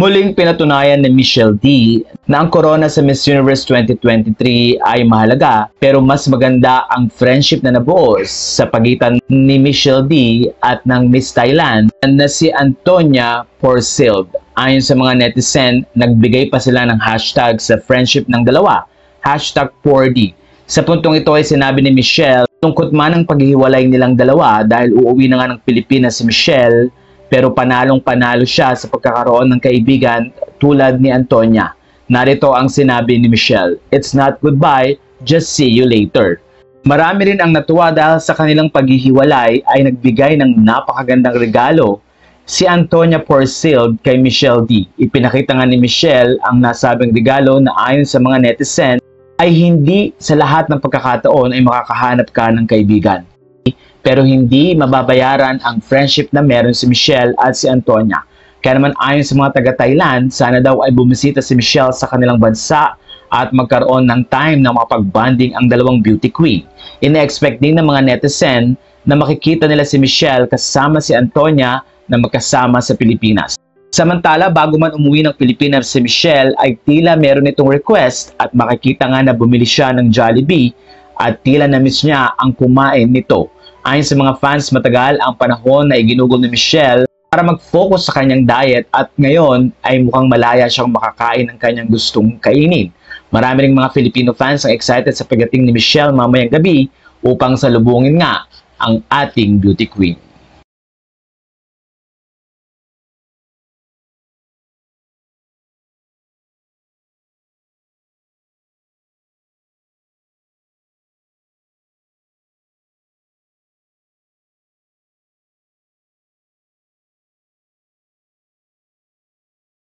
Muling pinatunayan ni Michelle D na ang corona sa Miss Universe 2023 ay mahalaga pero mas maganda ang friendship na nabuo sa pagitan ni Michelle D at ng Miss Thailand na si Antonia Porcilde. Ayon sa mga netizen, nagbigay pa sila ng hashtag sa friendship ng dalawa, #4D. Sa puntong ito ay sinabi ni Michelle, tungkot man ang paghihiwalay nilang dalawa dahil uuwi na nga ng Pilipinas si Michelle, pero panalong-panalo siya sa pagkakaroon ng kaibigan tulad ni Antonia. Narito ang sinabi ni Michelle, "It's not goodbye, just see you later." Marami rin ang natuwa dahil sa kanilang paghihiwalay ay nagbigay ng napakagandang regalo si Antonia Porcilde kay Michelle D. Ipinakita nga ni Michelle ang nasabing regalo na ayon sa mga netizen ay hindi sa lahat ng pagkakataon ay makakahanap ka ng kaibigan. Pero hindi mababayaran ang friendship na meron si Michelle at si Antonia. Kaya naman ayon sa mga taga-Thailand, sana daw ay bumisita si Michelle sa kanilang bansa at magkaroon ng time na makapag-bonding ang dalawang beauty queen. Ina-expect din ng mga netizen na makikita nila si Michelle kasama si Antonia na magkasama sa Pilipinas. Samantala, bago man umuwi ng Pilipinas si Michelle ay tila meron itong request at makikita nga na bumili siya ng Jollibee at tila na-miss niya ang kumain nito. Ayon sa mga fans, matagal ang panahon na iginugol ni Michelle para mag-focus sa kanyang diet at ngayon ay mukhang malaya siyang makakain ng kanyang gustong kainin. Marami ring mga Filipino fans ang excited sa pagdating ni Michelle mamayang gabi upang salubungin nga ang ating beauty queen.